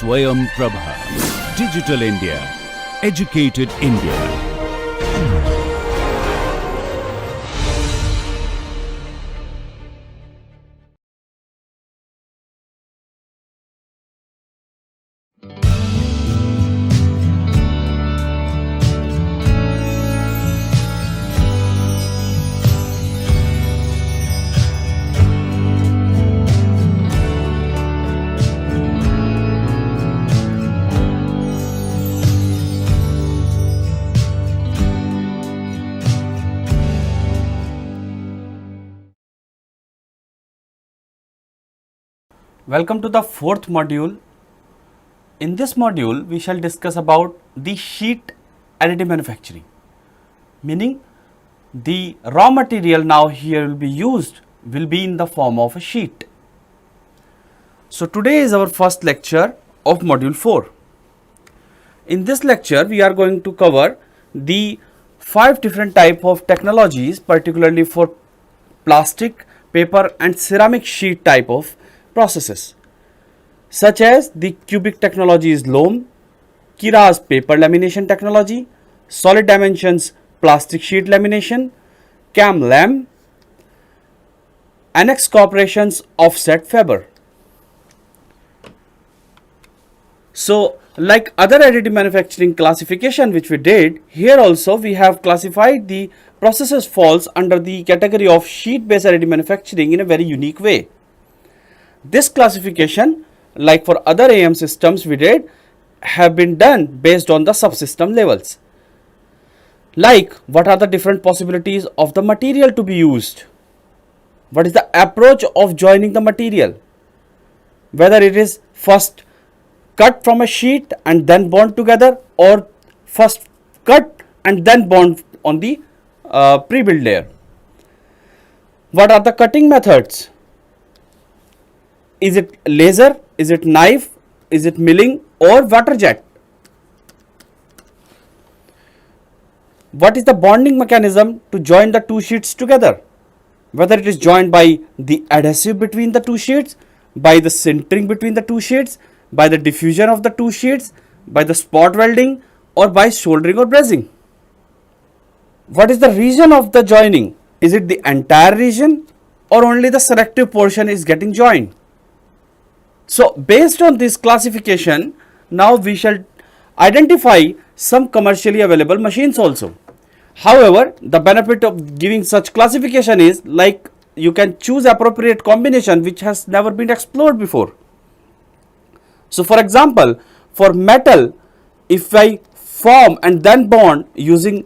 Swayam Prabha. Digital India. Educated India. Welcome to the fourth module. In this module, we shall discuss about the sheet additive manufacturing, meaning the raw material now here will be used will be in the form of a sheet. So today is our first lecture of module 4. In this lecture, we are going to cover the 5 different type of technologies, particularly for plastic, paper and ceramic sheet type of processes, such as the cubic technology is loam, Kira's paper lamination technology, solid dimensions plastic sheet lamination, CAM lam, Annex Corporation's offset Faber. So like other additive manufacturing classification which we did, here also we have classified the processes falls under the category of sheet based additive manufacturing in a very unique way. This classification, like for other AM systems we did, have been done based on the subsystem levels. Like what are the different possibilities of the material to be used? What is the approach of joining the material? Whether it is first cut from a sheet and then bond together, or first cut and then bond on the pre-built layer. What are the cutting methods? Is it laser, is it knife, is it milling or water jet? What is the bonding mechanism to join the two sheets together? Whether it is joined by the adhesive between the two sheets, by the sintering between the two sheets, by the diffusion of the two sheets, by the spot welding or by soldering or brazing. What is the region of the joining? Is it the entire region or only the selective portion is getting joined? So based on this classification, now we shall identify some commercially available machines also. However, the benefit of giving such classification is like you can choose appropriate combination which has never been explored before. So for example, for metal, if I form and then bond using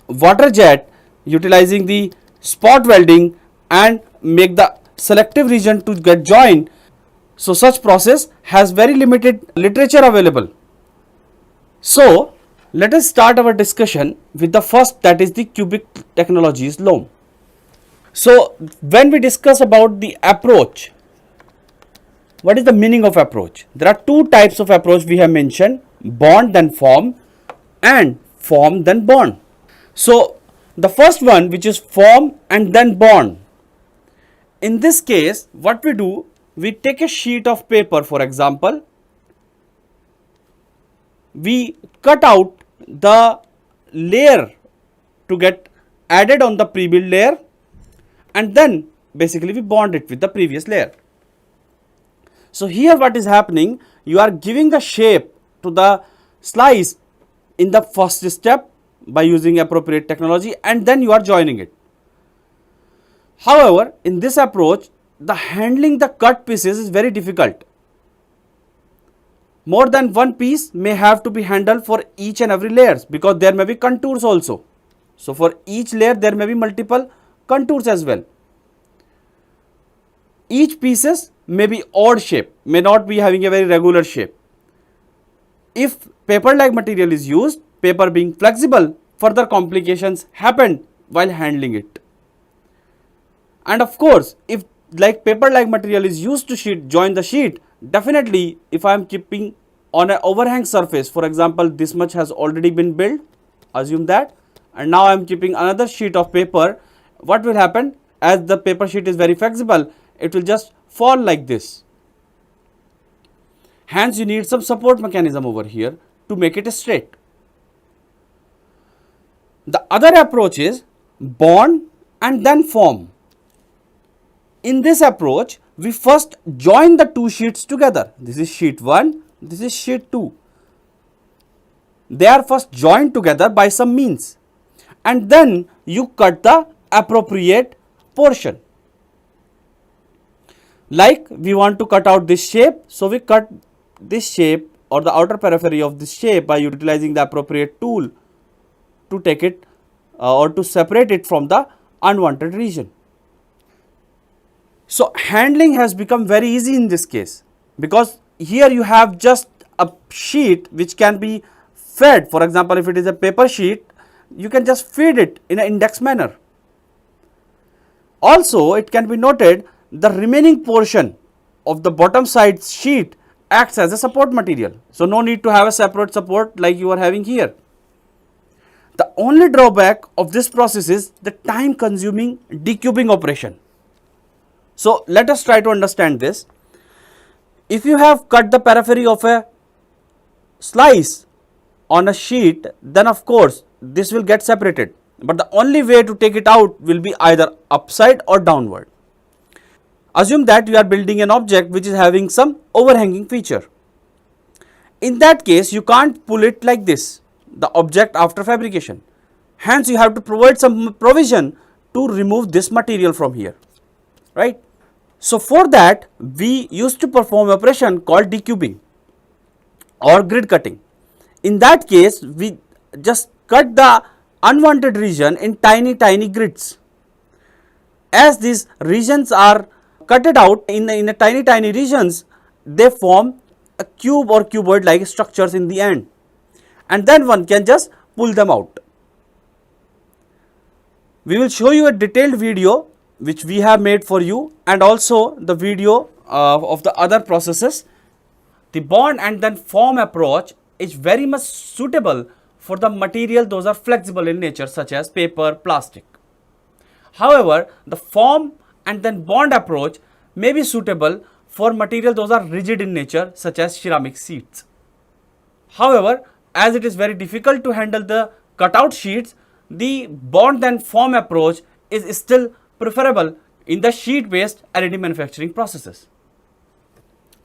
water jet, utilizing the spot welding and make the selective region to get joined, so such process has very limited literature available. So let us start our discussion with the first, that is the cubic technologies loam. So when we discuss about the approach, what is the meaning of approach? There are two types of approach we have mentioned: bond then form and form then bond. So the first one, which is form and then bond, in this case what we do, we take a sheet of paper, for example, we cut out the layer to get added on the pre-built layer and then basically we bond it with the previous layer. So here what is happening, you are giving the shape to the slice in the first step by using appropriate technology and then you are joining it. However, in this approach, the handling the cut pieces is very difficult. More than one piece may have to be handled for each and every layers, because there may be contours also. So for each layer there may be multiple contours as well. Each pieces may be odd shape, may not be having a very regular shape. If paper like material is used, paper being flexible, further complications happen while handling it. And of course, if like paper like material is used to join the sheet, definitely if I am keeping on an overhang surface, for example this much has already been built, assume that, and now I am keeping another sheet of paper, what will happen? As the paper sheet is very flexible, it will just fall like this. Hence, you need some support mechanism over here to make it straight. The other approach is bond and then form. In this approach, we first join the two sheets together. This is sheet 1, this is sheet 2. They are first joined together by some means, and then you cut the appropriate portion. Like we want to cut out this shape, so we cut this shape or the outer periphery of this shape by utilizing the appropriate tool to take it or to separate it from the unwanted region. So handling has become very easy in this case, because here you have just a sheet which can be fed. For example, if it is a paper sheet, you can just feed it in an index manner. Also, it can be noted the remaining portion of the bottom side sheet acts as a support material. So no need to have a separate support like you are having here. The only drawback of this process is the time consuming decubing operation. So let us try to understand this. If you have cut the periphery of a slice on a sheet, then of course this will get separated, but the only way to take it out will be either upside or downward. Assume that you are building an object which is having some overhanging feature. In that case, you can't pull it like this, the object after fabrication. Hence, you have to provide some provision to remove this material from here, right? So for that, we used to perform operation called decubing or grid cutting. In that case, we just cut the unwanted region in tiny grids. As these regions are cutted out in a tiny regions, they form a cube or cuboid like structures in the end, and then one can just pull them out. We will show you a detailed video which we have made for you, and also the video of the other processes. The bond and then form approach is very much suitable for the material those are flexible in nature, such as paper, plastic. However, the form and then bond approach may be suitable for material those are rigid in nature, such as ceramic sheets. However, as it is very difficult to handle the cutout sheets, the bond then form approach is still preferable in the sheet based additive manufacturing processes.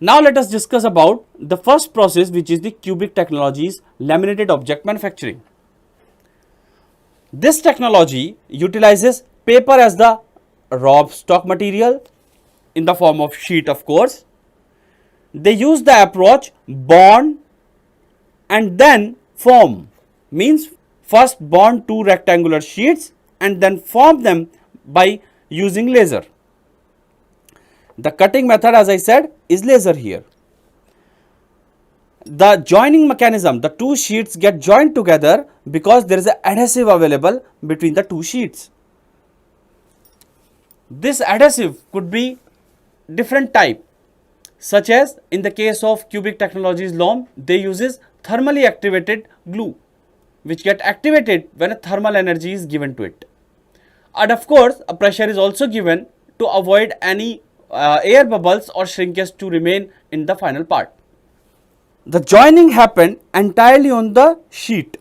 Now let us discuss about the first process, which is the cubic technologies laminated object manufacturing. This technology utilizes paper as the raw stock material in the form of sheet, of course. They use the approach bond and then form, means first bond two rectangular sheets and then form them by using laser. The cutting method, as I said, is laser here. The joining mechanism, the two sheets get joined together because there is an adhesive available between the two sheets. This adhesive could be different type, such as in the case of cubic technologies loam, they uses thermally activated glue, which get activated when a thermal energy is given to it. And of course, a pressure is also given to avoid any air bubbles or shrinkage to remain in the final part. The joining happened entirely on the sheet.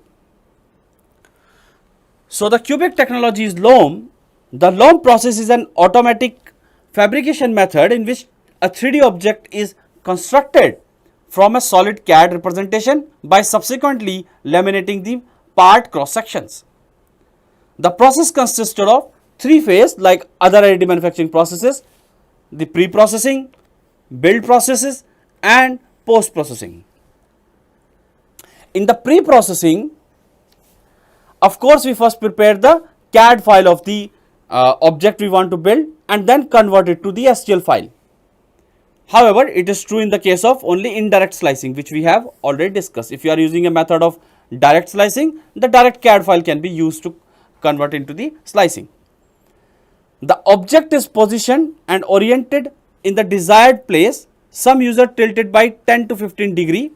So the cubic technologies loam, the loam process is an automatic fabrication method in which a 3D object is constructed from a solid CAD representation by subsequently laminating the part cross sections. The process consisted of three phases like other additive manufacturing processes: the pre-processing, build processes and post-processing. In the pre-processing, of course, we first prepare the CAD file of the object we want to build and then convert it to the STL file. However, it is true in the case of only indirect slicing, which we have already discussed. If you are using a method of direct slicing, the direct CAD file can be used to convert into the slicing. The object is positioned and oriented in the desired place, some user tilted by 10 to 15 degree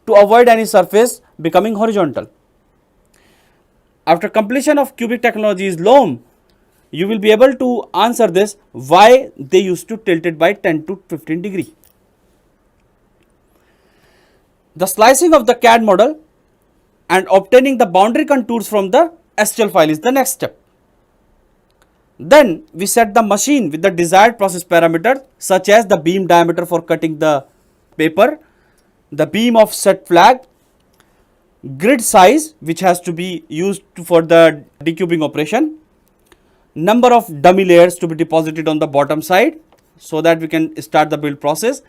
to avoid any surface becoming horizontal. After completion of cubic technologies loam, you will be able to answer this why they used to tilt it by 10 to 15 degree. The slicing of the CAD model and obtaining the boundary contours from the STL file is the next step. Then we set the machine with the desired process parameters such as the beam diameter for cutting the paper, the beam offset flag, grid size which has to be used for the decubing operation, number of dummy layers to be deposited on the bottom side so that we can start the build process,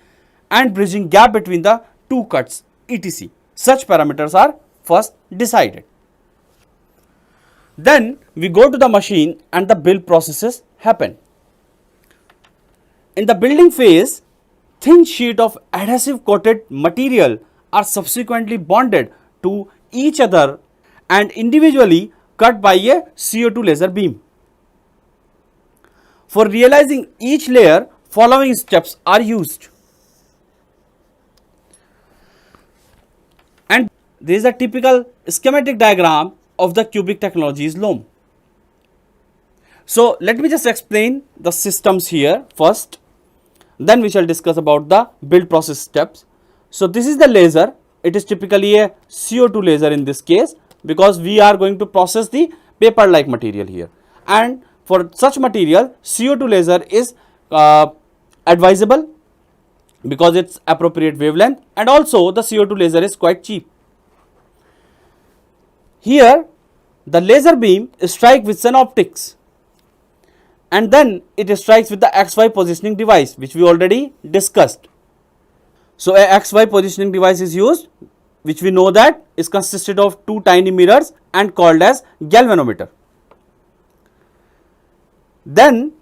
and bridging gap between the two cuts, etc. Such parameters are first decided. Then we go to the machine and the build processes happen. In the building phase, thin sheet of adhesive coated material are subsequently bonded to each other and individually cut by a CO2 laser beam. For realizing each layer, following steps are used. And this is a typical schematic diagram of the cubic technologies loom. So let me just explain the systems here first, then we shall discuss about the build process steps. So this is the laser. It is typically a CO2 laser in this case because we are going to process the paper like material here, and for such material CO2 laser is advisable because it's appropriate wavelength, and also the CO2 laser is quite cheap. Here the laser beam strikes with an optics and then it strikes with the XY positioning device which we already discussed. So a XY positioning device is used, which we know that is consisted of two tiny mirrors and called as galvanometer. Then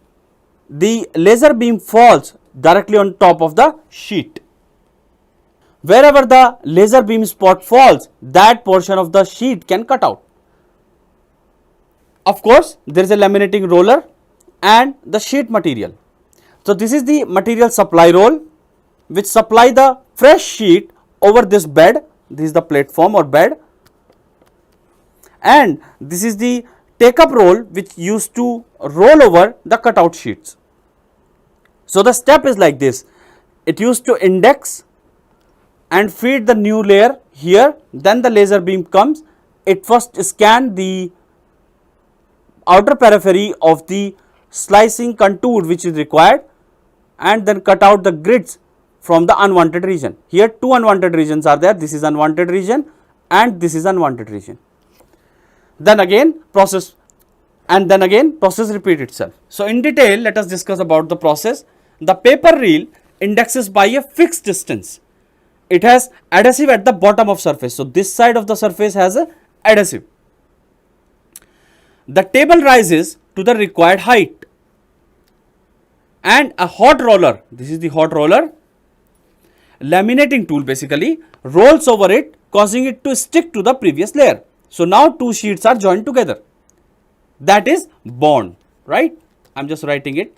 the laser beam falls directly on top of the sheet. Wherever the laser beam spot falls, that portion of the sheet can cut out. Of course, there is a laminating roller and the sheet material. So this is the material supply roll which supply the fresh sheet over this bed. This is the platform or bed, and this is the take up roll which used to roll over the cutout sheets. So the step is like this. It used to index and feed the new layer here, then the laser beam comes, it first scan the outer periphery of the slicing contour which is required and then cut out the grids from the unwanted region. Here two unwanted regions are there, this is unwanted region and this is unwanted region. Then again process repeat itself. So in detail let us discuss about the process. The paper reel indexes by a fixed distance. It has adhesive at the bottom of surface. So this side of the surface has a adhesive. The table rises to the required height and a hot roller, this is the hot roller, laminating tool basically, rolls over it, causing it to stick to the previous layer. So now two sheets are joined together. That is bond, right? I am just writing it.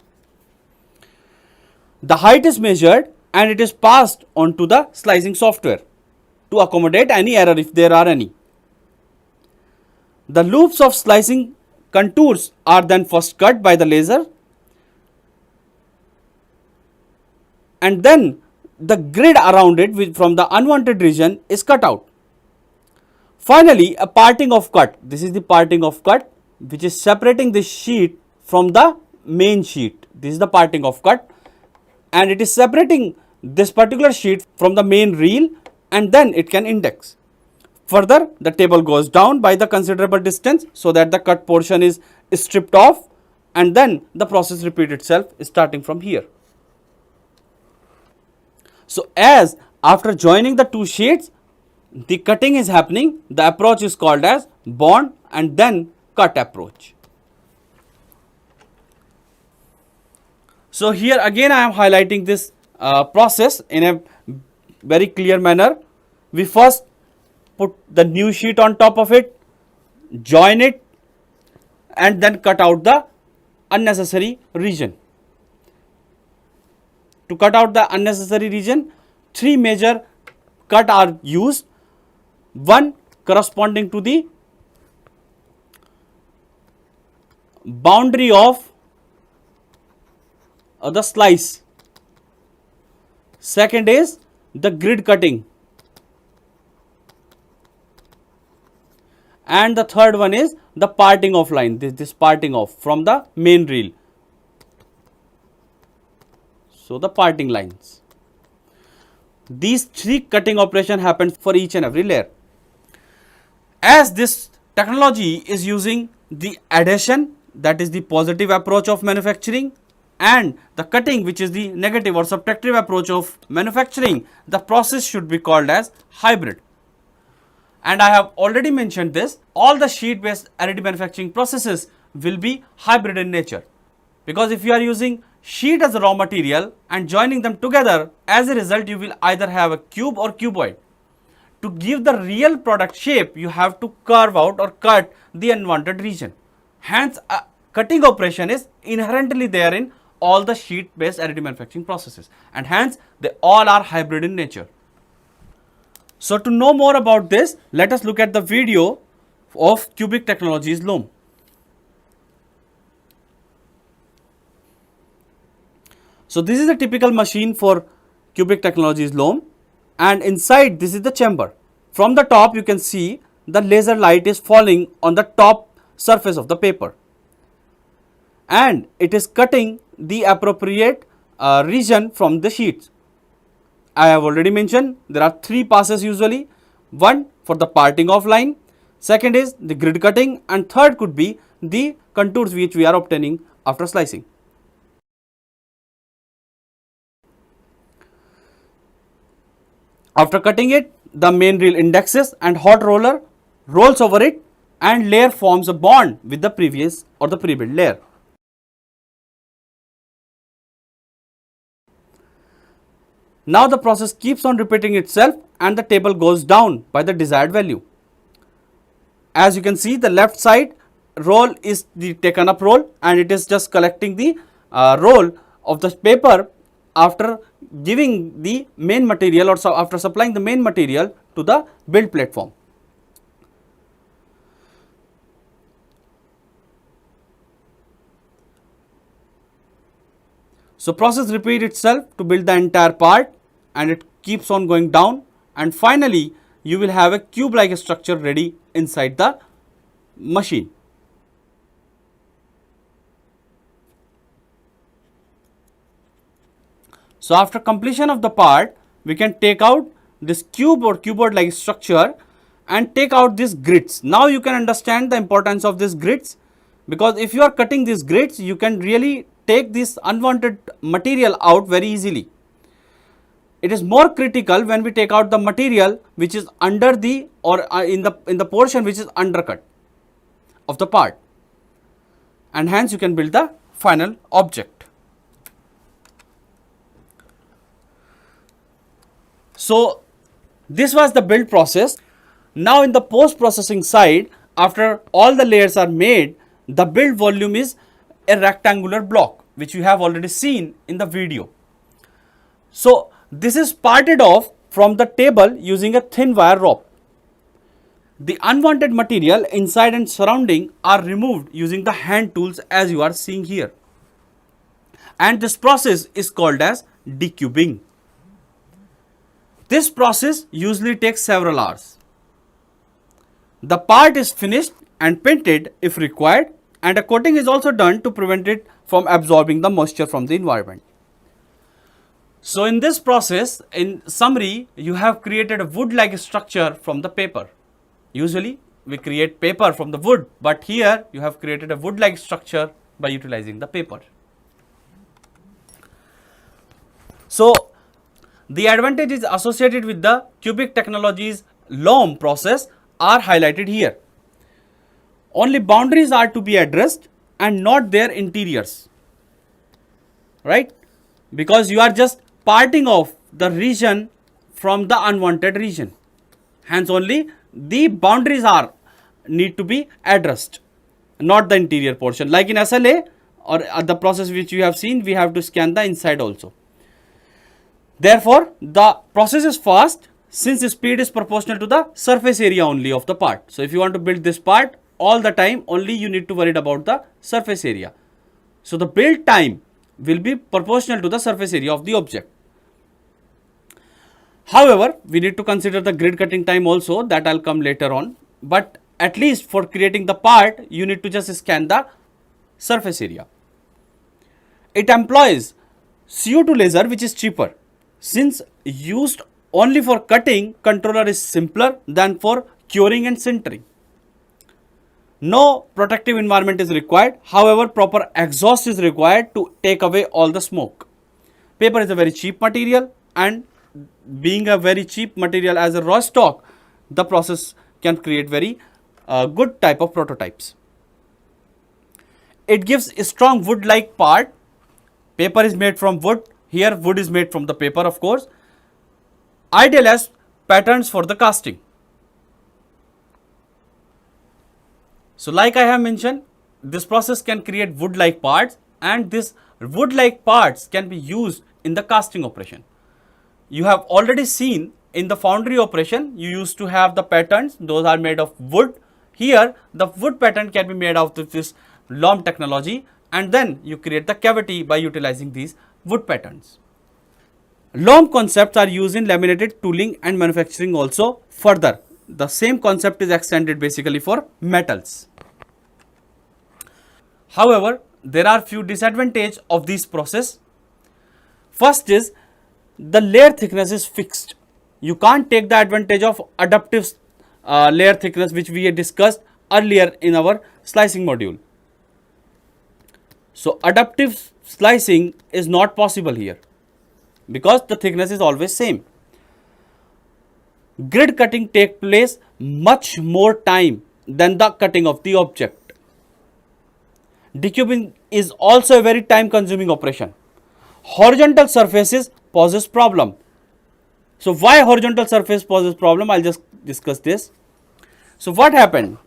The height is measured and it is passed on to the slicing software to accommodate any error if there are any. The loops of slicing contours are then first cut by the laser, and then the grid around it from the unwanted region is cut out. Finally, a parting of cut. This is the parting of cut which is separating this sheet from the main sheet. This is the parting of cut, and it is separating this particular sheet from the main reel, and then it can index. Further, the table goes down by the considerable distance so that the cut portion is stripped off, and then the process repeats itself starting from here. So as after joining the two sheets, the cutting is happening, the approach is called as bond and then cut approach. So here again I am highlighting this process in a very clear manner. We first put the new sheet on top of it, join it, and then cut out the unnecessary region. To cut out the unnecessary region, three major cut are used. One corresponding to the boundary of the slice. Second is the grid cutting. and the third one is the parting off line, this parting off from the main reel. So the parting lines. These three cutting operation happens for each and every layer. As this technology is using the adhesion, that is the positive approach of manufacturing, and the cutting, which is the negative or subtractive approach of manufacturing, the process should be called as hybrid. And I have already mentioned this, all the sheet based additive manufacturing processes will be hybrid in nature, because if you are using sheet as a raw material and joining them together, as a result you will either have a cube or cuboid. To give the real product shape, you have to carve out or cut the unwanted region. Hence, a cutting operation is inherently there in all the sheet based additive manufacturing processes, and hence they all are hybrid in nature. So to know more about this, let us look at the video of Cubic Technologies loom. So this is a typical machine for Cubic Technologies loom, and inside this is the chamber. From the top you can see the laser light is falling on the top surface of the paper, and it is cutting the appropriate region from the sheets. I have already mentioned there are three passes usually. One for the parting off line, second is the grid cutting, and third could be the contours which we are obtaining after slicing. After cutting it, the main reel indexes and hot roller rolls over it, and layer forms a bond with the previous or the pre-built layer. Now the process keeps on repeating itself and the table goes down by the desired value. As you can see, the left side roll is the taken up roll, and it is just collecting the roll of the paper after giving the main material, or after supplying the main material to the build platform. So process repeat itself to build the entire part, and it keeps on going down, and finally you will have a cube like structure ready inside the machine. So after completion of the part, we can take out this cube or cuboid like structure and take out these grids. Now you can understand the importance of these grids, because if you are cutting these grids, you can really take this unwanted material out very easily. It is more critical when we take out the material which is under the or in the portion which is undercut of the part, and hence you can build the final object. So this was the build process. Now in the post processing side, after all the layers are made, the build volume is a rectangular block, which you have already seen in the video. So this is parted off from the table using a thin wire rope. The unwanted material inside and surrounding are removed using the hand tools as you are seeing here, and this process is called as decubing. This process usually takes several hours. The part is finished and painted if required, and a coating is also done to prevent it from absorbing the moisture from the environment. So in this process, in summary, you have created a wood-like structure from the paper. Usually we create paper from the wood, but here you have created a wood-like structure by utilizing the paper. So the advantages associated with the Cubic Technologies loom process are highlighted here. Only boundaries are to be addressed and not their interiors, right? Because you are just parting off the region from the unwanted region. Hence only the boundaries are need to be addressed, not the interior portion. Like in SLA or the process which you have seen, we have to scan the inside also. Therefore, the process is fast since the speed is proportional to the surface area only of the part. So if you want to build this part, all the time only you need to worry about the surface area. So the build time will be proportional to the surface area of the object. However, we need to consider the grid cutting time also, that I'll come later on. But at least for creating the part, you need to just scan the surface area. It employs CO2 laser, which is cheaper. Since used only for cutting, controller is simpler than for curing and sintering. No protective environment is required. However, proper exhaust is required to take away all the smoke. Paper is a very cheap material, and being a very cheap material as a raw stock, the process can create very good type of prototypes. It gives a strong wood like part. Paper is made from wood. Here wood is made from the paper, of course. Ideal as patterns for the casting. So like I have mentioned, this process can create wood like parts, and this wood like parts can be used in the casting operation. You have already seen in the foundry operation, you used to have the patterns, those are made of wood. Here the wood pattern can be made out of this LOM technology, and then you create the cavity by utilizing these wood patterns. LOM concepts are used in laminated tooling and manufacturing also. Further, the same concept is extended basically for metals. However, there are few disadvantages of this process. First is the layer thickness is fixed. You can't take the advantage of adaptive layer thickness, which we had discussed earlier in our slicing module. So adaptive slicing is not possible here because the thickness is always same. Grid cutting takes place much more time than the cutting of the object. Decubing is also a very time consuming operation. Horizontal surfaces poses problem. So why horizontal surface poses problem? I'll just discuss this. So what happened?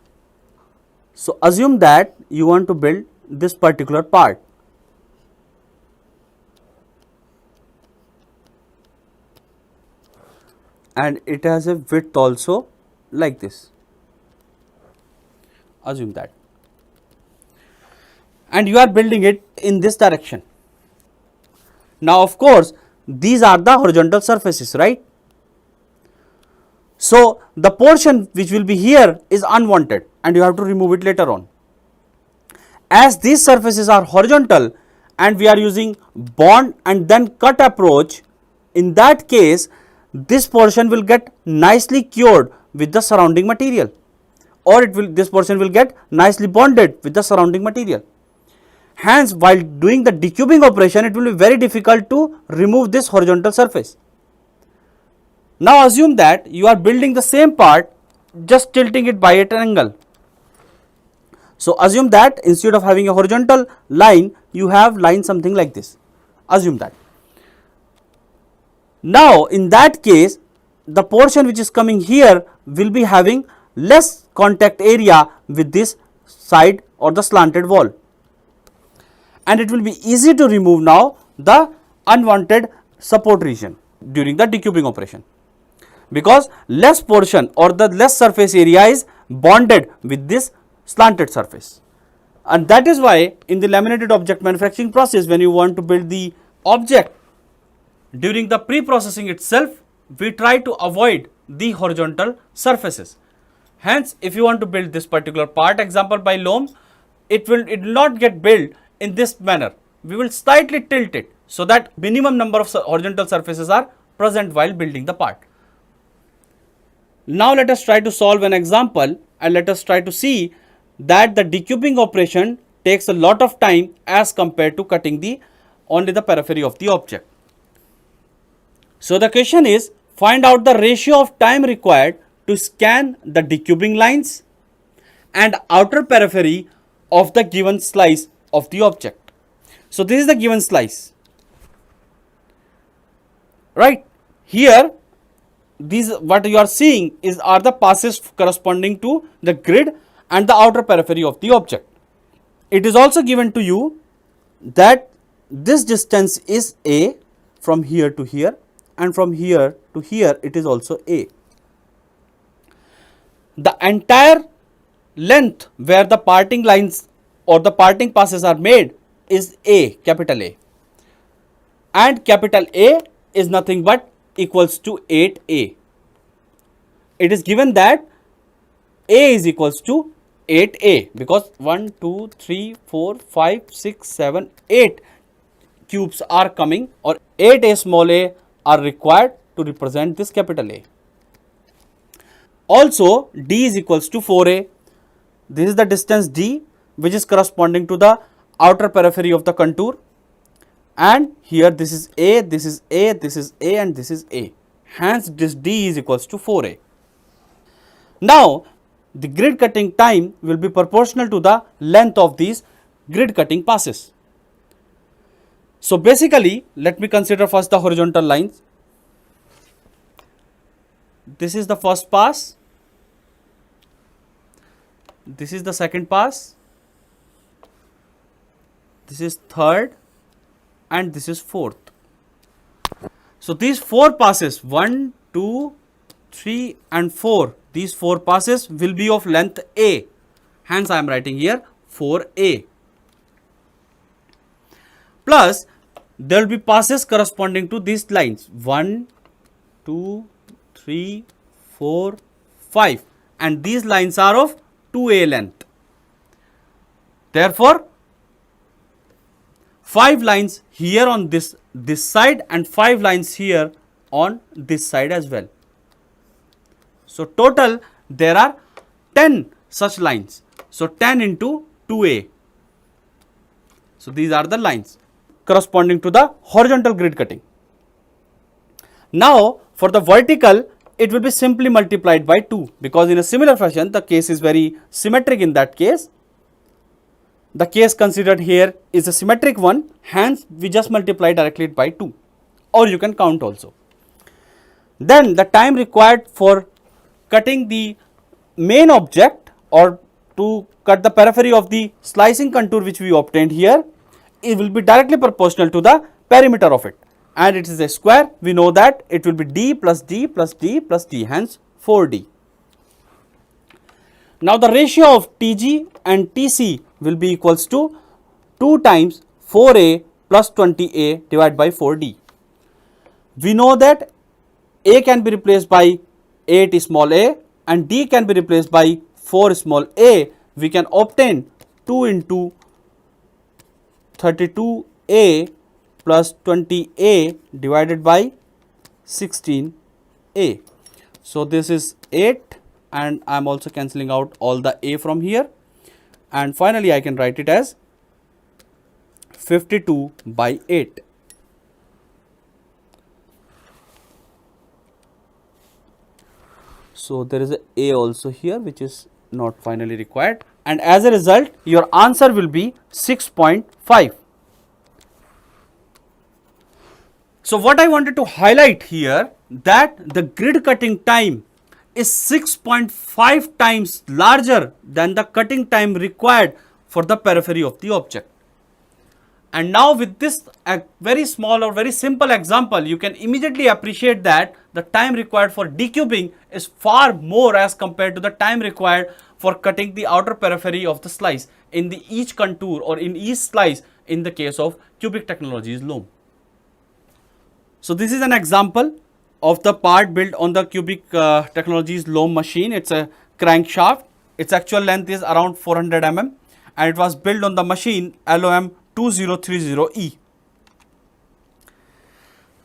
So assume that you want to build this particular part. And it has a width also like this. Assume that. And you are building it in this direction. Now of course, these are the horizontal surfaces, right? So the portion which will be here is unwanted and you have to remove it later on. As these surfaces are horizontal and we are using bond and then cut approach, in that case this portion will get nicely cured with the surrounding material, or this portion will get nicely bonded with the surrounding material. Hence, while doing the decubing operation, it will be very difficult to remove this horizontal surface. Now assume that you are building the same part, just tilting it by an angle. So assume that instead of having a horizontal line, you have line something like this. Assume that. Now in that case, the portion which is coming here will be having less contact area with this side or the slanted wall. And it will be easy to remove now the unwanted support region during the decubing operation, because less portion or the less surface area is bonded with this slanted surface. And that is why in the laminated object manufacturing process, when you want to build the object, during the pre-processing itself, we try to avoid the horizontal surfaces. Hence, if you want to build this particular part, example by loam, it will not get built in this manner. We will slightly tilt it so that minimum number of horizontal surfaces are present while building the part. Now let us try to solve an example and let us try to see that the decubing operation takes a lot of time as compared to cutting only the periphery of the object. So the question is, find out the ratio of time required to scan the decubing lines and outer periphery of the given slice of the object. So this is the given slice, right? Here these what you are seeing are the passes corresponding to the grid and the outer periphery of the object. It is also given to you that this distance is A from here to here, and from here to here it is also A. The entire length where the parting lines or the parting passes are made is A, capital A, and capital A is nothing but equals to 8A. It is given that A is equals to 8A, because 1, 2, 3, 4, 5, 6, 7, 8 cubes are coming, or 8A small a are required to represent this capital A. Also, D is equals to 4A. This is the distance D, which is corresponding to the outer periphery of the contour, and here this is A, this is A, this is A, and this is A. Hence, this D is equals to 4A. Now, the grid cutting time will be proportional to the length of these grid cutting passes. So, basically, let me consider first the horizontal lines. This is the first pass, this is the second pass, this is third, and this is fourth. So, these 4 passes, 1, 2, 3 and 4, these 4 passes will be of length A. Hence, I am writing here 4A. Plus, there will be passes corresponding to these lines 1, 2, 3, 4, 5, and these lines are of 2A length. Therefore, 5 lines here on this side and 5 lines here on this side as well. So, total there are 10 such lines. So, 10 into 2A. So, these are the lines corresponding to the horizontal grid cutting. Now, for the vertical, it will be simply multiplied by 2, because in a similar fashion the case is very symmetric in that case. The case considered here is a symmetric one, hence we just multiply directly by 2, or you can count also. Then the time required for cutting the main object or to cut the periphery of the slicing contour which we obtained here, it will be directly proportional to the perimeter of it, and it is a square. We know that it will be D plus D plus D plus D, hence 4D. Now, the ratio of TG and TC will be equals to 2 times 4A plus 20A divided by 4D. We know that A can be replaced by 8 small a and D can be replaced by 4 small a. We can obtain 2 into 32A plus 20A divided by 16A. So, this is 8, and I am also cancelling out all the A from here, and finally I can write it as 52 by 8. So, there is a also here which is not finally required, and as a result your answer will be 6.5. So, what I wanted to highlight here, that the grid cutting time is 6.5 times larger than the cutting time required for the periphery of the object. And now with this very small or very simple example, you can immediately appreciate that the time required for decubing is far more as compared to the time required for cutting the outer periphery of the slice in the each contour or in each slice in the case of cubic technologies loom. So, this is an example of the part built on the cubic technologies loom machine. It's a crankshaft. Its actual length is around 400 mm and it was built on the machine LOM 2030E.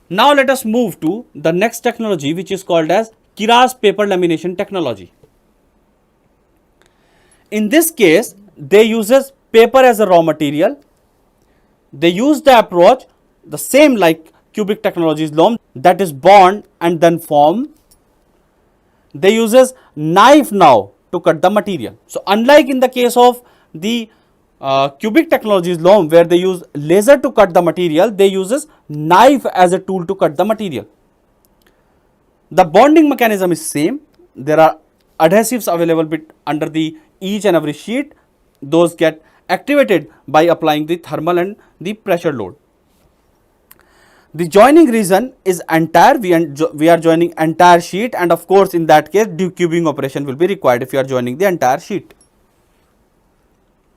Now, let us move to the next technology, which is called as Kiraz paper lamination technology. In this case, they uses paper as a raw material. They use the approach the same like cubic technologies loom, that is bond and then form. They uses knife now to cut the material. So, unlike in the case of the cubic technologies loom where they use laser to cut the material, they uses knife as a tool to cut the material. The bonding mechanism is same. There are adhesives available under the each and every sheet. Those get activated by applying the thermal and the pressure load. The joining region is entire. We are joining entire sheet, and of course in that case decubing operation will be required if you are joining the entire sheet.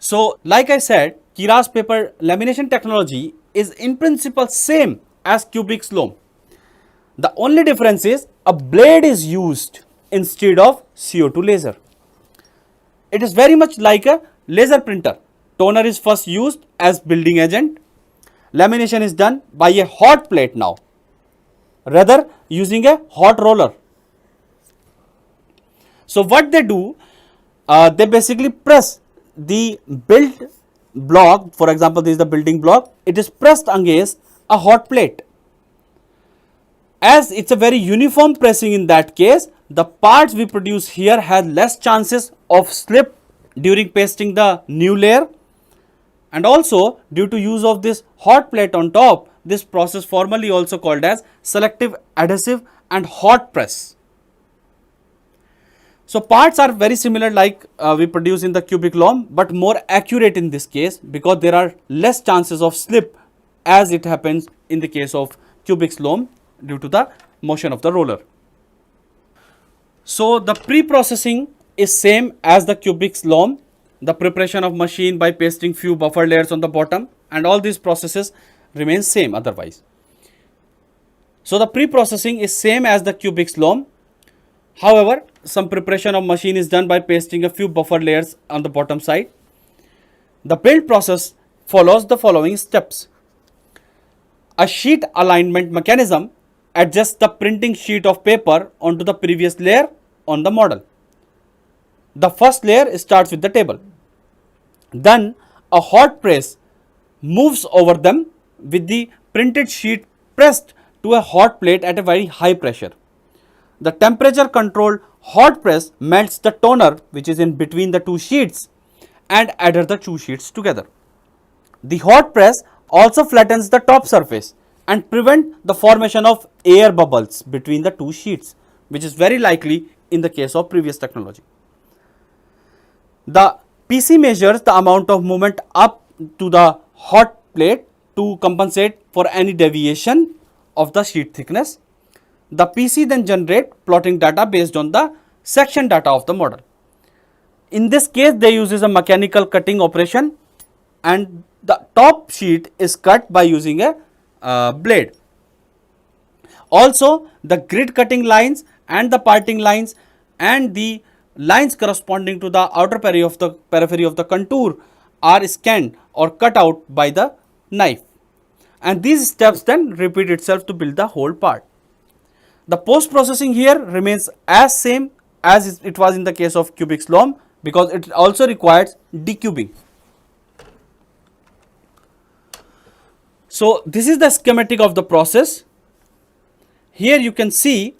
So, like I said, Kiraz paper lamination technology is in principle same as cubic loom. The only difference is a blade is used instead of CO2 laser. It is very much like a laser printer. Toner is first used as building agent. Lamination is done by a hot plate now, rather using a hot roller. So what they do, they basically press the built block. For example, this is the building block. It is pressed against a hot plate. As it's a very uniform pressing in that case, the parts we produce here have less chances of slip during pasting the new layer. And also, due to use of this hot plate on top, this process formally also called as selective adhesive and hot press. So parts are very similar like we produce in the cubic loam, but more accurate in this case because there are less chances of slip as it happens in the case of cubic loam due to the motion of the roller. So the pre-processing is same as the cubic loam, the preparation of machine by pasting few buffer layers on the bottom, and all these processes remain same otherwise. So the pre-processing is same as the cubic loam. However, some preparation of machine is done by pasting a few buffer layers on the bottom side. The build process follows the following steps. A sheet alignment mechanism adjusts the printing sheet of paper onto the previous layer on the model. The first layer starts with the table. Then a hot press moves over them with the printed sheet pressed to a hot plate at a very high pressure. The temperature controlled hot press melts the toner which is in between the two sheets and adheres the two sheets together. The hot press also flattens the top surface and prevent the formation of air bubbles between the two sheets, which is very likely in the case of previous technology. The PC measures the amount of movement up to the hot plate to compensate for any deviation of the sheet thickness. The PC then generates plotting data based on the section data of the model. In this case, they use a mechanical cutting operation and the top sheet is cut by using a blade. Also, the grid cutting lines and the parting lines and the lines corresponding to the outer periphery of the contour are scanned or cut out by the knife, and these steps then repeat itself to build the whole part. The post processing here remains as same as it was in the case of cubic loam because it also requires decubing. So this is the schematic of the process. Here you can see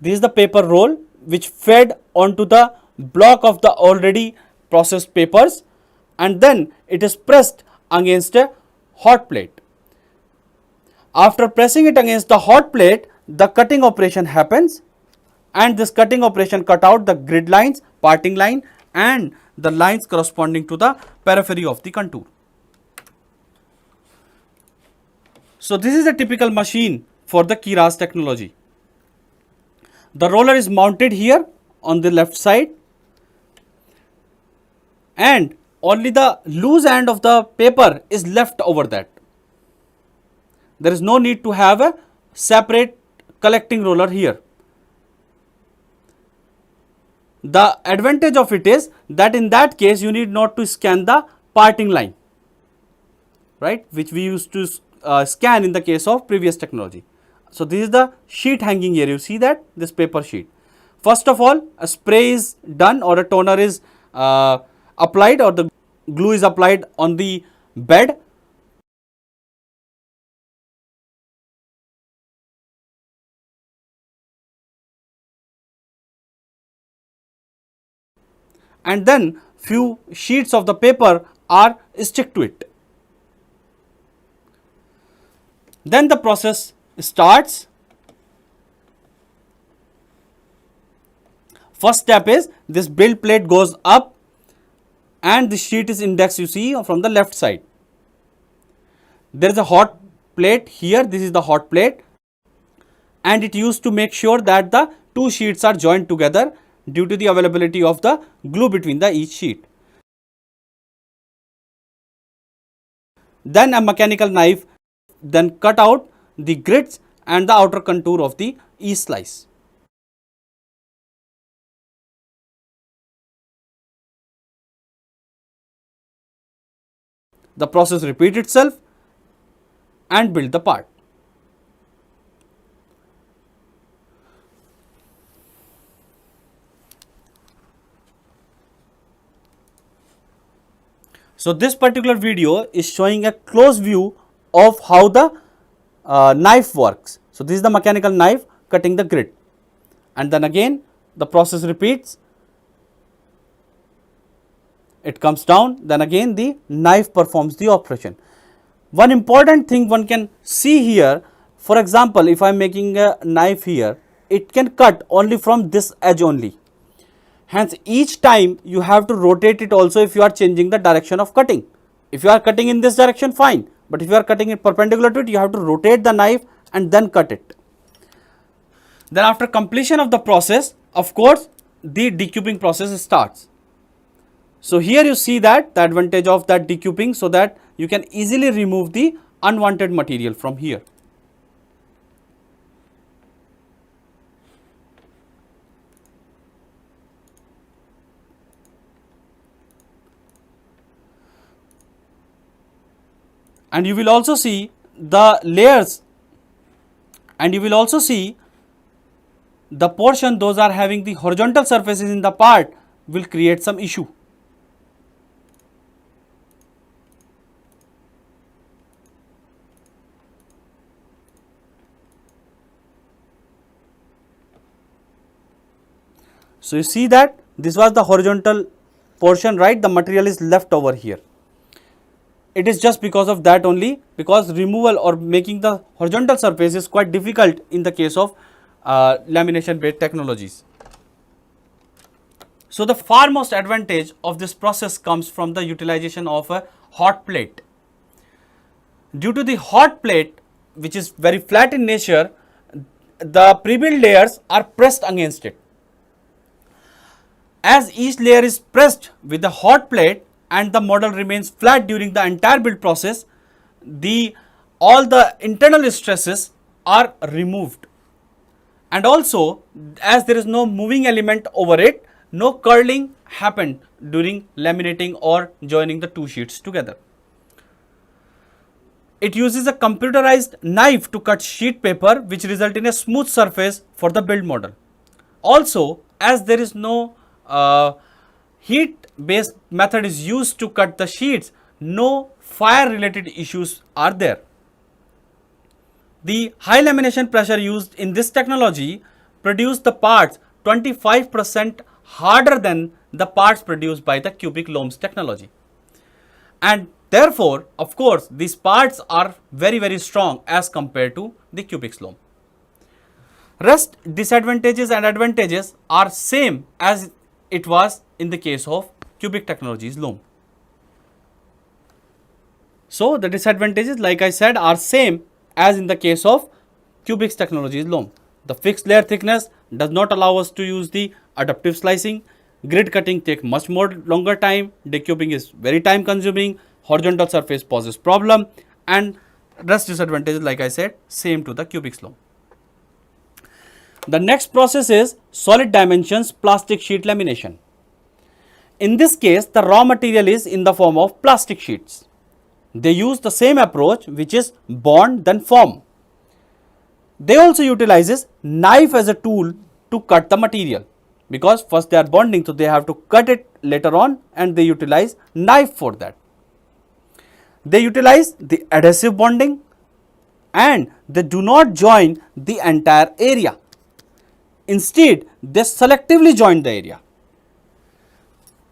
this is the paper roll which fed onto the block of the already processed papers, and then it is pressed against a hot plate. After pressing it against the hot plate, the cutting operation happens, and this cutting operation cut out the grid lines, parting line and the lines corresponding to the periphery of the contour. So this is a typical machine for the Keras technology. The roller is mounted here on the left side, and only the loose end of the paper is left over that. There is no need to have a separate collecting roller here. The advantage of it is that in that case you need not to scan the parting line, right, which we used to scan in the case of previous technology. So this is the sheet hanging here. You see that this paper sheet. First of all, a spray is done or a toner is applied or the glue is applied on the bed. And then few sheets of the paper are stick to it. Then the process starts. First step is this build plate goes up and the sheet is indexed, you see, from the left side. There is a hot plate here. This is the hot plate, and it used to make sure that the two sheets are joined together due to the availability of the glue between the each sheet. Then a mechanical knife then cut out the grids and the outer contour of the each slice. the process repeats itself and build the part. So this particular video is showing a close view of how the knife works. So this is the mechanical knife cutting the grid, and then again the process repeats, it comes down, then again the knife performs the operation. One important thing one can see here, for example, if I am making a knife here, it can cut only from this edge only. Hence, each time you have to rotate it also if you are changing the direction of cutting. If you are cutting in this direction, fine, but if you are cutting it perpendicular to it, you have to rotate the knife and then cut it. Then after completion of the process, of course, the decubing process starts. So here you see that the advantage of that decubing, so that you can easily remove the unwanted material from here. And you will also see the layers, and you will also see the portion those are having the horizontal surfaces in the part will create some issue. So you see that this was the horizontal portion, right? The material is left over here. It is just because of that only, because removal or making the horizontal surface is quite difficult in the case of lamination based technologies. So the foremost advantage of this process comes from the utilization of a hot plate. Due to the hot plate, which is very flat in nature, the pre-built layers are pressed against it. As each layer is pressed with the hot plate and the model remains flat during the entire build process, all the internal stresses are removed, and also as there is no moving element over it, no curling happened during laminating or joining the two sheets together. It uses a computerized knife to cut sheet paper, which result in a smooth surface for the build model. Also, as there is no heat based method is used to cut the sheets, no fire related issues are there. The high lamination pressure used in this technology produce the parts 25% harder than the parts produced by the cubic looms technology, and therefore of course these parts are very strong as compared to the cubic loom. Rest disadvantages and advantages are same as it was in the case of cubic technologies loom. So the disadvantages, like I said, are same as in the case of cubic technologies loom. The fixed layer thickness does not allow us to use the adaptive slicing. Grid cutting takes much more longer time. Decubing is very time consuming. Horizontal surface poses problem, and rest disadvantages, like I said, same to the cubic loom. The next process is solid dimensions plastic sheet lamination. In this case, the raw material is in the form of plastic sheets. They use the same approach, which is bond then form. They also utilizes knife as a tool to cut the material, because first they are bonding, so they have to cut it later on, and they utilize knife for that. They utilize the adhesive bonding, and they do not join the entire area. Instead, they selectively join the area.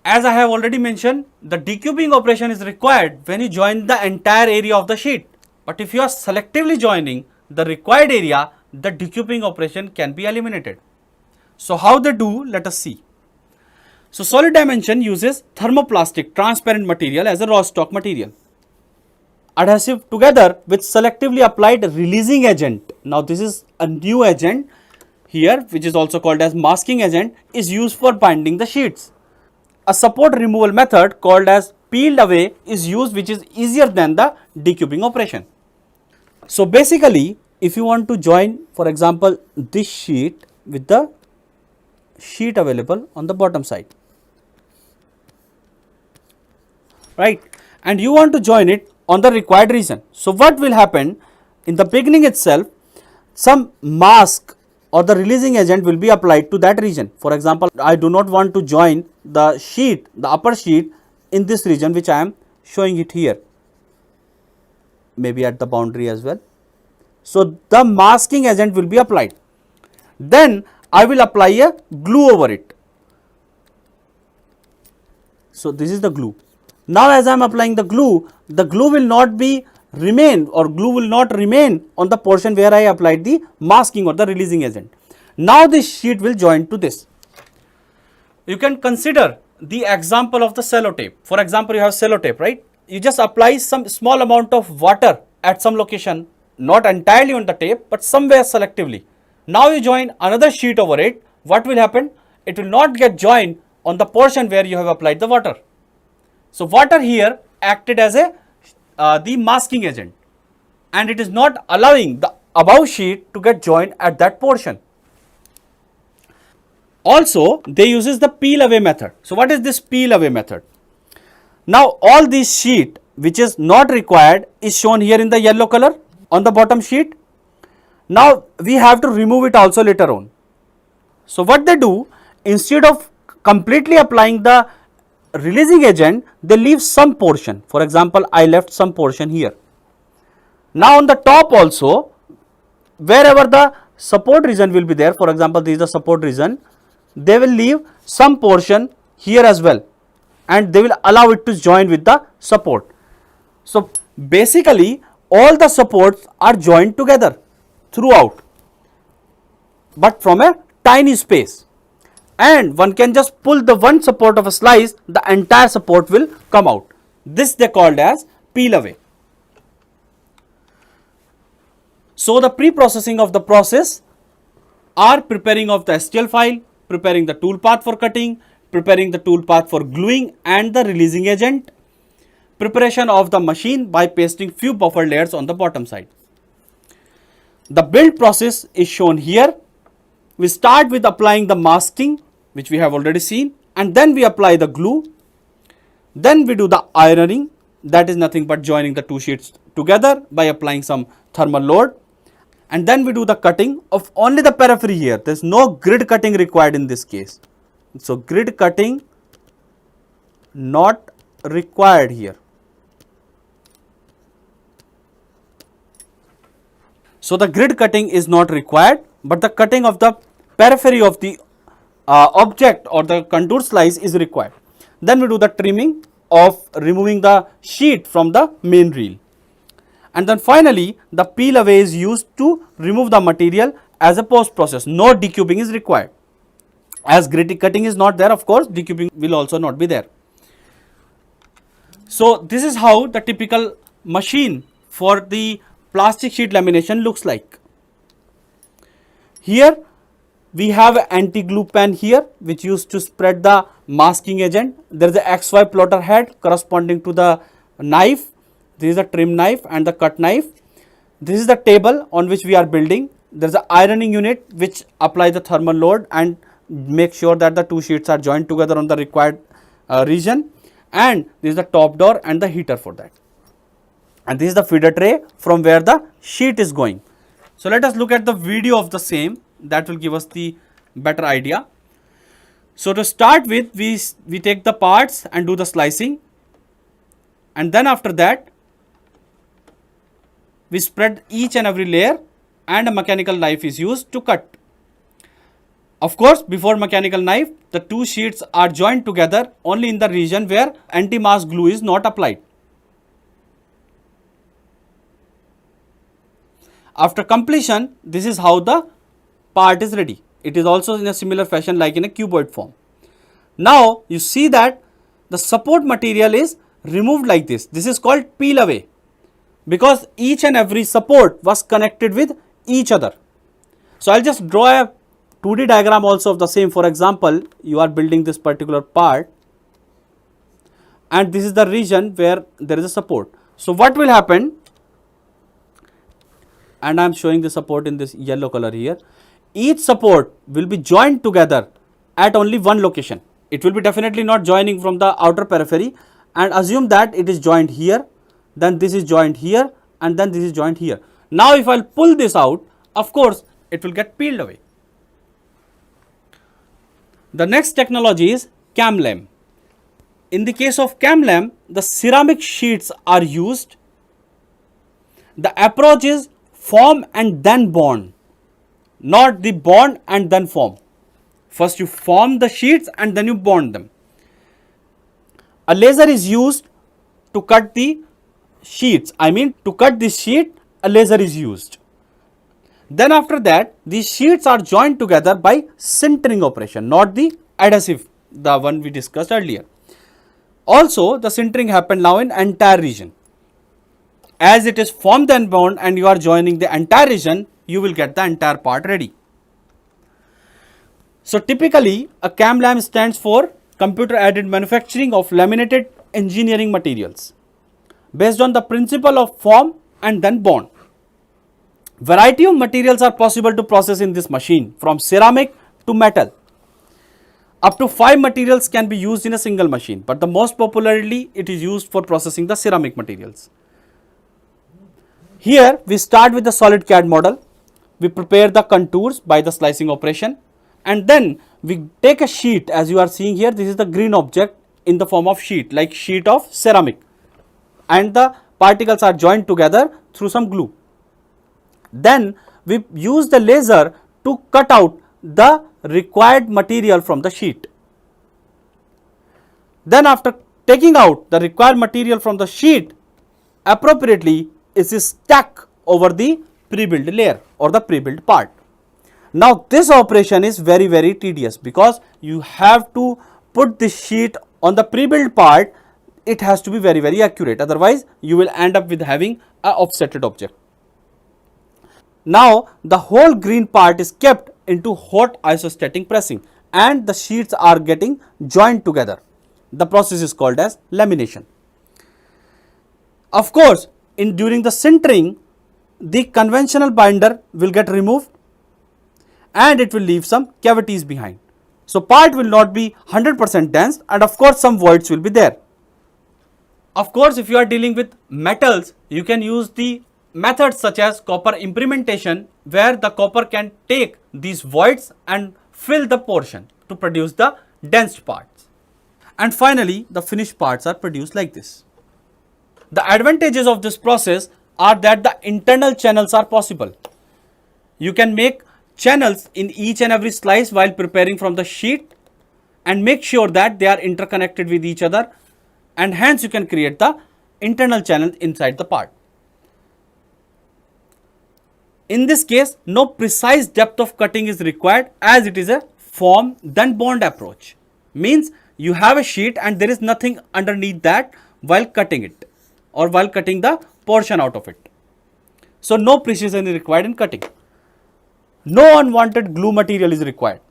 As I have already mentioned, the decubing operation is required when you join the entire area of the sheet. But if you are selectively joining the required area, the decubing operation can be eliminated. So how they do, let us see. So solid dimension uses thermoplastic transparent material as a raw stock material. Adhesive together with selectively applied releasing agent. Now this is a new agent here, which is also called as masking agent, is used for binding the sheets. A support removal method called as peeled away is used, which is easier than the decubing operation. So basically, if you want to join, for example, this sheet with the sheet available on the bottom side, right, and you want to join it on the required region. So what will happen in the beginning itself, some mask or the releasing agent will be applied to that region. For example, I do not want to join the sheet, the upper sheet in this region which I am showing it here, maybe at the boundary as well. So the masking agent will be applied. Then I will apply a glue over it. So this is the glue. Now as I am applying the glue will not be remain or glue will not remain on the portion where I applied the masking or the releasing agent. Now this sheet will join to this. You can consider the example of the sellotape. For example, you have sellotape, right? You just apply some small amount of water at some location, not entirely on the tape, but somewhere selectively. Now you join another sheet over it. What will happen? It will not get joined on the portion where you have applied the water. So water here acted as the masking agent, and it is not allowing the above sheet to get joined at that portion. Also, they uses the peel away method. So what is this peel away method? Now all this sheet which is not required is shown here in the yellow color on the bottom sheet. Now we have to remove it also later on. So what they do, instead of completely applying the releasing agent, they leave some portion. For example, I left some portion here. Now on the top also, wherever the support region will be there, for example, this is the support region, they will leave some portion here as well, and they will allow it to join with the support. So basically all the supports are joined together throughout, but from a tiny space, and one can just pull the one support of a slice, the entire support will come out. This they called as peel away. So the pre-processing of the process are preparing of the STL file, preparing the tool path for cutting, preparing the tool path for gluing and the releasing agent, preparation of the machine by pasting few buffer layers on the bottom side. The build process is shown here. We start with applying the masking, which we have already seen, and then we apply the glue. Then we do the ironing, that is nothing but joining the two sheets together by applying some thermal load. And then we do the cutting of only the periphery here. There is no grid cutting required in this case. So grid cutting not required here. So the grid cutting is not required, but the cutting of the periphery of the object or the contour slice is required. Then we do the trimming of removing the sheet from the main reel. And then finally the peel away is used to remove the material as a post process. No decubing is required. As grid cutting is not there, of course decubing will also not be there. So this is how the typical machine for the plastic sheet lamination looks like. Here we have an anti-glue pen here which used to spread the masking agent. There is a XY plotter head corresponding to the knife. This is the trim knife and the cut knife. This is the table on which we are building. There is an ironing unit which apply the thermal load and make sure that the two sheets are joined together on the required region. And this is the top door and the heater for that. And this is the feeder tray from where the sheet is going. So let us look at the video of the same, that will give us the better idea. So to start with, we take the parts and do the slicing, and then after that we spread each and every layer, and a mechanical knife is used to cut. Of course, before mechanical knife, the two sheets are joined together only in the region where anti-mask glue is not applied. After completion, this is how the part is ready. It is also in a similar fashion like in a cuboid form. Now you see that the support material is removed like this. This is called peel away, because each and every support was connected with each other. So I'll just draw a 2D diagram also of the same. For example, you are building this particular part, and this is the region where there is a support. So what will happen, and I am showing the support in this yellow color here, each support will be joined together at only one location. It will be definitely not joining from the outer periphery, and assume that it is joined here, then this is joined here, and then this is joined here. Now if I will pull this out, of course it will get peeled away. The next technology is CAM-LAM. In the case of CAM-LAM, the ceramic sheets are used. The approach is form and then bond, not the bond and then form. First you form the sheets and then you bond them. A laser is used to cut the sheets. To cut this sheet, a laser is used. Then after that, these sheets are joined together by sintering operation, not the adhesive, the one we discussed earlier. Also, the sintering happened now in entire region. As it is formed and bond and you are joining the entire region, you will get the entire part ready. So typically, a CAM-LAM stands for computer aided manufacturing of laminated engineering materials based on the principle of form and then bond. Variety of materials are possible to process in this machine, from ceramic to metal. Up to 5 materials can be used in a single machine, but the most popularly it is used for processing the ceramic materials. Here we start with the solid CAD model. We prepare the contours by the slicing operation, and then we take a sheet. As you are seeing here, this is the green object in the form of sheet, like sheet of ceramic, and the particles are joined together through some glue. Then we use the laser to cut out the required material from the sheet. Then after taking out the required material from the sheet, appropriately it is stacked over the pre-built layer or the pre-built part. Now this operation is very tedious because you have to put the sheet on the pre-built part. It has to be very accurate, otherwise you will end up with having a offsetted object. Now the whole green part is kept into hot isostatic pressing and the sheets are getting joined together. The process is called as lamination. Of course, during the sintering, the conventional binder will get removed and it will leave some cavities behind. So part will not be 100% dense, and of course some voids will be there. Of course, if you are dealing with metals, you can use the methods such as copper implementation, where the copper can take these voids and fill the portion to produce the dense parts. And finally, the finished parts are produced like this. The advantages of this process are that the internal channels are possible. You can make channels in each and every slice while preparing from the sheet and make sure that they are interconnected with each other, and hence you can create the internal channel inside the part. In this case, no precise depth of cutting is required, as it is a form then bond approach. Means you have a sheet and there is nothing underneath that while cutting it or while cutting the portion out of it. So no precision is required in cutting. No unwanted glue material is required.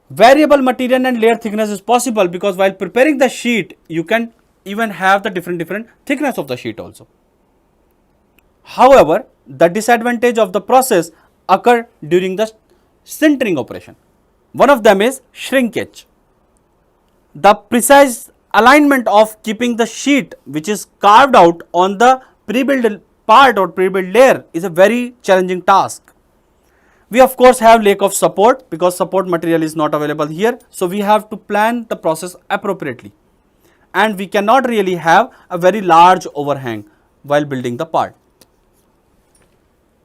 Variable material and layer thickness is possible because while preparing the sheet, you can even have the different thickness of the sheet also. However, the disadvantage of the process occur during the sintering operation. One of them is shrinkage. The precise alignment of keeping the sheet which is carved out on the pre-built part or pre-built layer is a very challenging task. We of course have lack of support because support material is not available here. So we have to plan the process appropriately, and we cannot really have a very large overhang while building the part.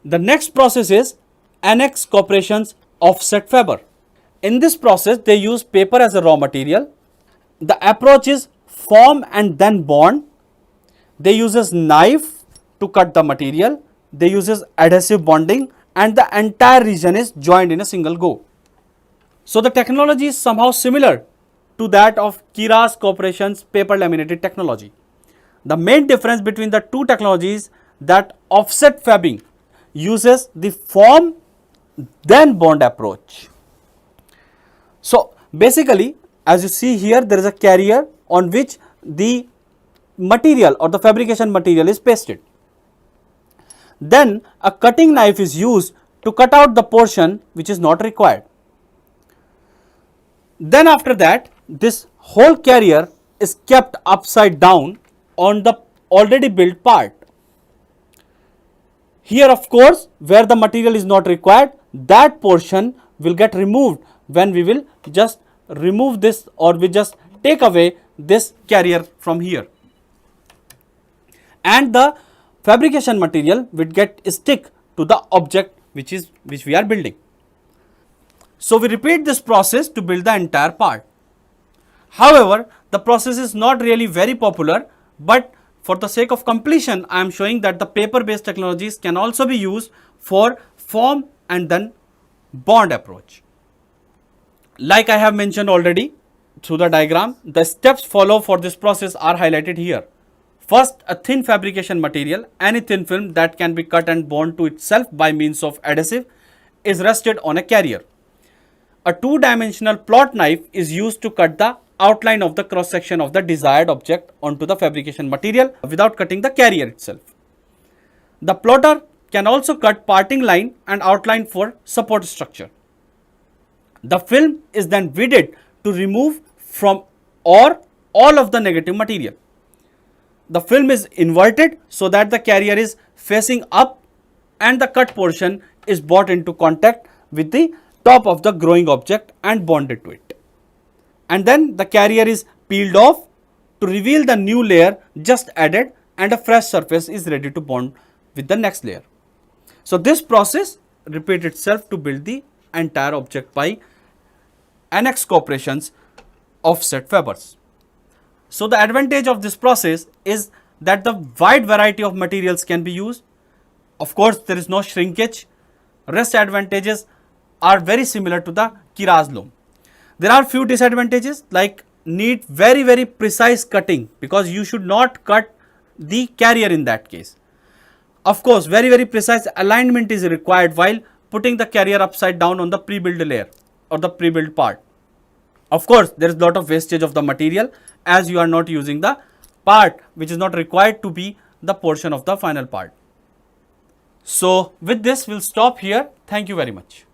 The next process is Annex Corporation's offset faber. In this process, they use paper as a raw material. The approach is form and then bond. They use knife to cut the material. They use adhesive bonding, and the entire region is joined in a single go. So the technology is somehow similar to that of Kiras Corporation's paper laminated technology. The main difference between the two technologies that offset fabbing uses the form then bond approach. So basically, as you see here, there is a carrier on which the material or the fabrication material is pasted. Then a cutting knife is used to cut out the portion which is not required. Then after that, this whole carrier is kept upside down on the already built part. Here of course, where the material is not required, that portion will get removed when we will just remove this, or we just take away this carrier from here, and the fabrication material will get stick to the object which we are building. So we repeat this process to build the entire part. However, the process is not really very popular, but for the sake of completion, I am showing that the paper based technologies can also be used for form and then bond approach. Like I have mentioned already through the diagram, the steps followed for this process are highlighted here. First, a thin fabrication material, any thin film that can be cut and bound to itself by means of adhesive, is rested on a carrier. A two-dimensional plot knife is used to cut the outline of the cross section of the desired object onto the fabrication material without cutting the carrier itself. The plotter can also cut parting line and outline for support structure. The film is then weeded to remove from or all of the negative material. The film is inverted so that the carrier is facing up and the cut portion is brought into contact with the top of the growing object and bonded to it. And then the carrier is peeled off to reveal the new layer just added, and a fresh surface is ready to bond with the next layer. So this process repeats itself to build the entire object by annexed operations of set fibers. So the advantage of this process is that the wide variety of materials can be used. Of course, there is no shrinkage. Rest advantages are very similar to the Kiraz loom. There are few disadvantages, like need very precise cutting, because you should not cut the carrier in that case. Of course, very precise alignment is required while putting the carrier upside down on the pre-built layer or the pre-built part. Of course, there is a lot of wastage of the material as you are not using the part which is not required to be the portion of the final part. So with this, we'll stop here. Thank you very much.